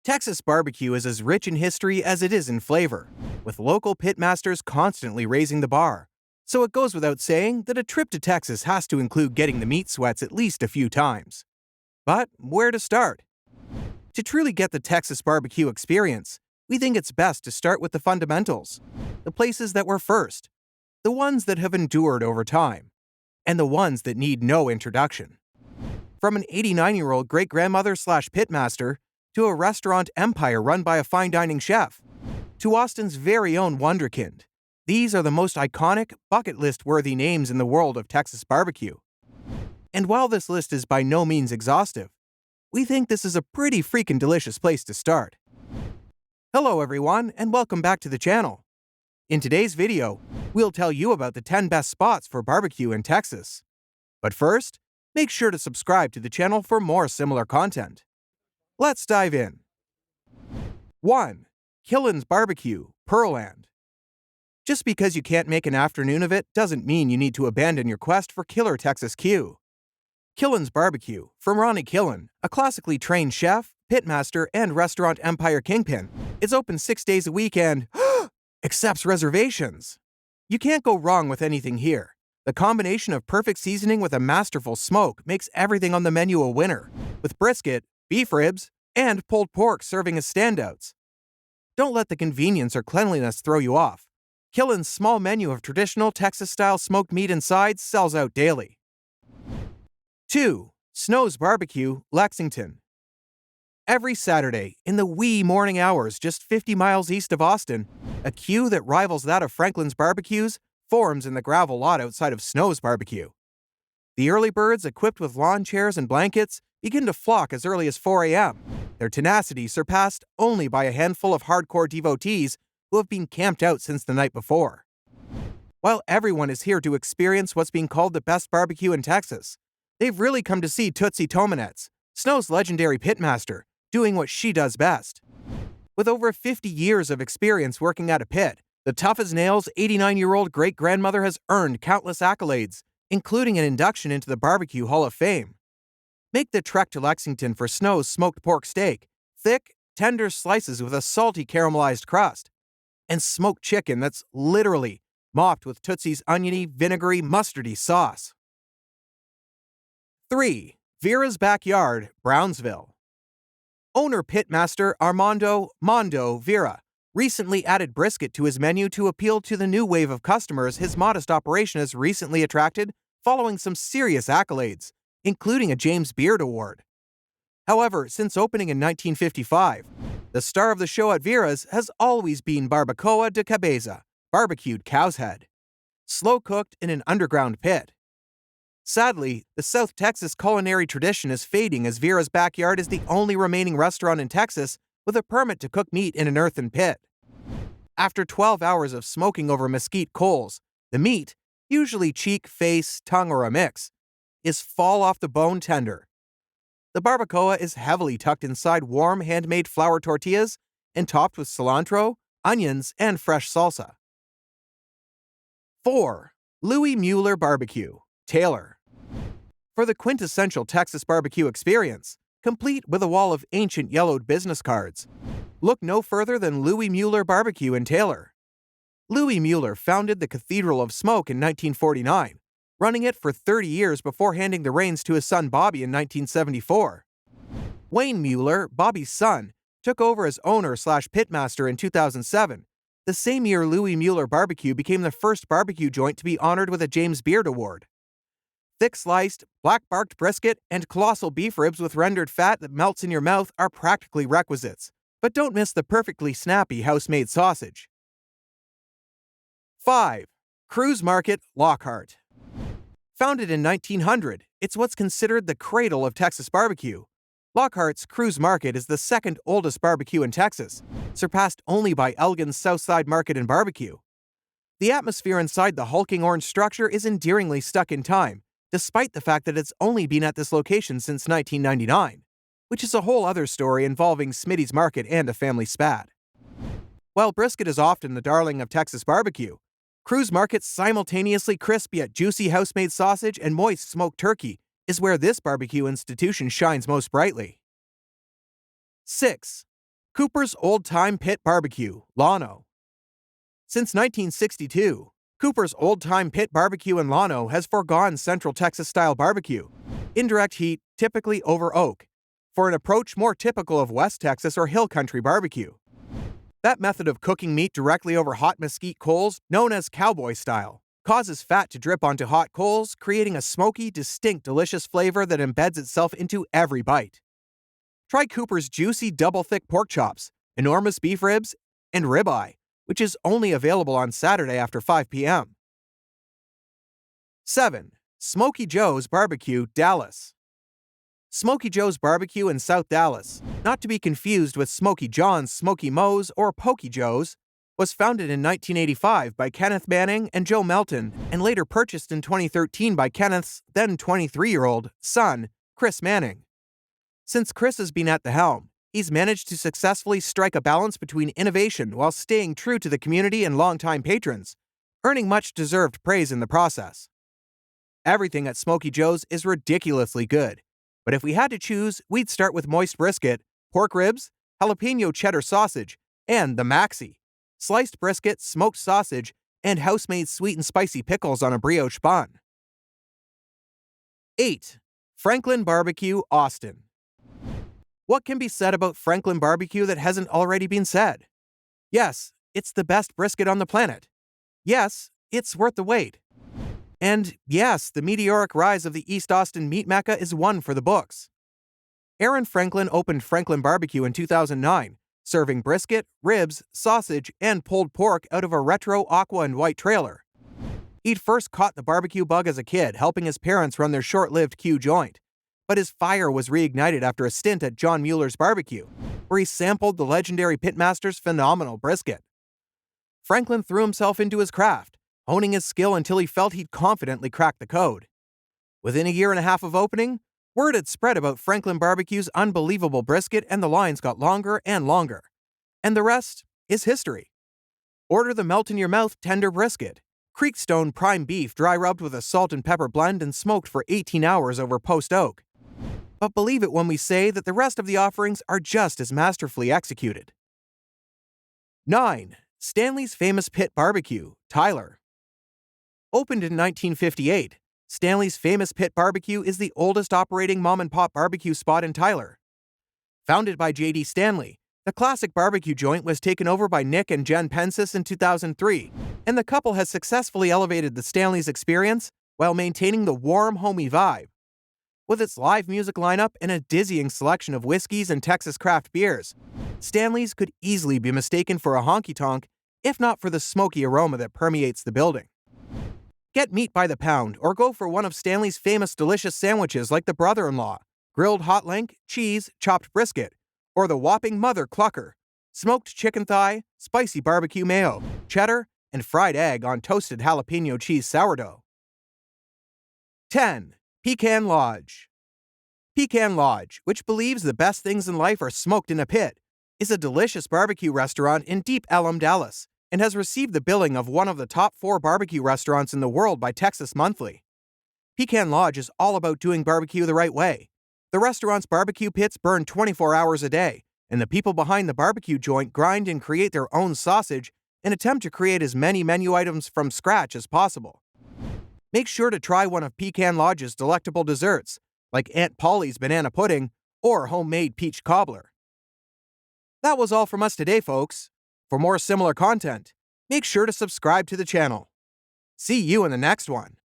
Texas barbecue is as rich in history as it is in flavor, with local pitmasters constantly raising the bar. So it goes without saying that a trip to Texas has to include getting the meat sweats at least a few times. But where to start? To truly get the Texas barbecue experience, we think it's best to start with the fundamentals, the places that were first, the ones that have endured over time, and the ones that need no introduction. From an 89-year-old great-grandmother/pitmaster to a restaurant empire run by a fine dining chef, to Austin's very own wonderkind, these are the most iconic, bucket list-worthy names in the world of Texas barbecue. And while this list is by no means exhaustive, we think this is a pretty freaking delicious place to start. Hello everyone, and welcome back to the channel. In today's video, we'll tell you about the 10 best spots for barbecue in Texas. But first, make sure to subscribe to the channel for more similar content. Let's dive in. 1. Killen's Barbecue, Pearland. Just because you can't make an afternoon of it doesn't mean you need to abandon your quest for killer Texas Q. Killen's Barbecue, from Ronnie Killen, a classically trained chef, pitmaster, and restaurant empire kingpin, is open 6 days a week and accepts reservations. You can't go wrong with anything here. The combination of perfect seasoning with a masterful smoke makes everything on the menu a winner, with brisket, beef ribs, and pulled pork serving as standouts. Don't let the convenience or cleanliness throw you off. Killen's small menu of traditional Texas-style smoked meat and sides sells out daily. 2. Snow's Barbecue, Lexington. Every Saturday, in the wee morning hours just 50 miles east of Austin, a queue that rivals that of Franklin's barbecues forms in the gravel lot outside of Snow's Barbecue. The early birds, equipped with lawn chairs and blankets, begin to flock as early as 4 a.m., their tenacity surpassed only by a handful of hardcore devotees who have been camped out since the night before. While everyone is here to experience what's being called the best barbecue in Texas, they've really come to see Tootsie Tomanetz, Snow's legendary pitmaster, doing what she does best. With over 50 years of experience working at a pit, the tough-as-nails 89-year-old great-grandmother has earned countless accolades, including an induction into the Barbecue Hall of Fame. Make the trek to Lexington for Snow's smoked pork steak, thick, tender slices with a salty caramelized crust, and smoked chicken that's literally mopped with Tootsie's oniony, vinegary, mustardy sauce. 3. Vera's Backyard, Brownsville. Owner pitmaster Armando "Mondo" Vera recently added brisket to his menu to appeal to the new wave of customers his modest operation has recently attracted following some serious accolades, including a James Beard Award. However, since opening in 1955, the star of the show at Vera's has always been barbacoa de cabeza, barbecued cow's head, slow-cooked in an underground pit. Sadly, the South Texas culinary tradition is fading as Vera's Backyard is the only remaining restaurant in Texas with a permit to cook meat in an earthen pit. After 12 hours of smoking over mesquite coals, the meat, usually cheek, face, tongue, or a mix, is fall-off-the-bone tender. The barbacoa is heavily tucked inside warm, handmade flour tortillas and topped with cilantro, onions, and fresh salsa. 4. Louis Mueller Barbecue, Taylor. For the quintessential Texas barbecue experience, complete with a wall of ancient yellowed business cards, look no further than Louis Mueller Barbecue in Taylor. Louis Mueller founded the Cathedral of Smoke in 1949, running it for 30 years before handing the reins to his son Bobby in 1974. Wayne Mueller, Bobby's son, took over as owner/pitmaster in 2007, the same year Louis Mueller Barbecue became the first barbecue joint to be honored with a James Beard Award. Thick-sliced, black-barked brisket and colossal beef ribs with rendered fat that melts in your mouth are practically requisites, but don't miss the perfectly snappy house-made sausage. 5. Cruise Market, Lockhart. Founded in 1900, it's what's considered the cradle of Texas barbecue. Lockhart's Cruise Market is the second oldest barbecue in Texas, surpassed only by Elgin's Southside Market and Barbecue. The atmosphere inside the hulking orange structure is endearingly stuck in time, despite the fact that it's only been at this location since 1999, which is a whole other story involving Smitty's Market and a family spat. While brisket is often the darling of Texas barbecue, Cruise Market's simultaneously crisp yet juicy house-made sausage and moist smoked turkey is where this barbecue institution shines most brightly. 6. Cooper's Old Time Pit Barbecue, Llano. Since 1962, Cooper's Old Time Pit Barbecue in Llano has foregone Central Texas-style barbecue, indirect heat typically over oak, for an approach more typical of West Texas or hill country barbecue. That method of cooking meat directly over hot mesquite coals, known as cowboy style, causes fat to drip onto hot coals, creating a smoky, distinct, delicious flavor that embeds itself into every bite. Try Cooper's juicy double-thick pork chops, enormous beef ribs, and ribeye, which is only available on Saturday after 5 p.m. 7. Smoky Joe's Barbecue, Dallas. Smoky Joe's Barbecue in South Dallas, not to be confused with Smoky John's, Smoky Moe's, or Pokey Joe's, was founded in 1985 by Kenneth Manning and Joe Melton and later purchased in 2013 by Kenneth's then 23-year-old son, Chris Manning. Since Chris has been at the helm, he's managed to successfully strike a balance between innovation while staying true to the community and longtime patrons, earning much-deserved praise in the process. Everything at Smoky Joe's is ridiculously good, but if we had to choose, we'd start with moist brisket, pork ribs, jalapeno cheddar sausage, and the Maxi, sliced brisket, smoked sausage, and house-made sweet and spicy pickles on a brioche bun. 8. Franklin Barbecue, Austin. What can be said about Franklin Barbecue that hasn't already been said? Yes, it's the best brisket on the planet. Yes, it's worth the wait. And yes, the meteoric rise of the East Austin meat mecca is one for the books. Aaron Franklin opened Franklin Barbecue in 2009, serving brisket, ribs, sausage, and pulled pork out of a retro aqua and white trailer. He'd first caught the barbecue bug as a kid, helping his parents run their short-lived Q joint. But his fire was reignited after a stint at John Mueller's Barbecue, where he sampled the legendary pitmaster's phenomenal brisket. Franklin threw himself into his craft, honing his skill until he felt he'd confidently cracked the code. Within a year and a half of opening, word had spread about Franklin Barbecue's unbelievable brisket, and the lines got longer and longer. And the rest is history. Order the melt-in-your-mouth tender brisket, Creekstone prime beef dry rubbed with a salt and pepper blend and smoked for 18 hours over post oak. But believe it when we say that the rest of the offerings are just as masterfully executed. 9. Stanley's Famous Pit Barbecue, Tyler. Opened in 1958, Stanley's Famous Pit Barbecue is the oldest operating mom-and-pop barbecue spot in Tyler. Founded by J.D. Stanley, the classic barbecue joint was taken over by Nick and Jen Pensis in 2003, and the couple has successfully elevated the Stanley's experience while maintaining the warm, homey vibe. With its live music lineup and a dizzying selection of whiskeys and Texas craft beers, Stanley's could easily be mistaken for a honky-tonk, if not for the smoky aroma that permeates the building. Get meat by the pound or go for one of Stanley's famous delicious sandwiches like the brother-in-law, grilled hot link, cheese, chopped brisket, or the whopping mother clucker, smoked chicken thigh, spicy barbecue mayo, cheddar, and fried egg on toasted jalapeno cheese sourdough. 10. Pecan Lodge. Pecan Lodge, which believes the best things in life are smoked in a pit, is a delicious barbecue restaurant in Deep Ellum, Dallas, and has received the billing of one of the top 4 barbecue restaurants in the world by Texas Monthly. Pecan Lodge is all about doing barbecue the right way. The restaurant's barbecue pits burn 24 hours a day, and the people behind the barbecue joint grind and create their own sausage and attempt to create as many menu items from scratch as possible. Make sure to try one of Pecan Lodge's delectable desserts, like Aunt Polly's banana pudding or homemade peach cobbler. That was all from us today, folks. For more similar content, make sure to subscribe to the channel. See you in the next one.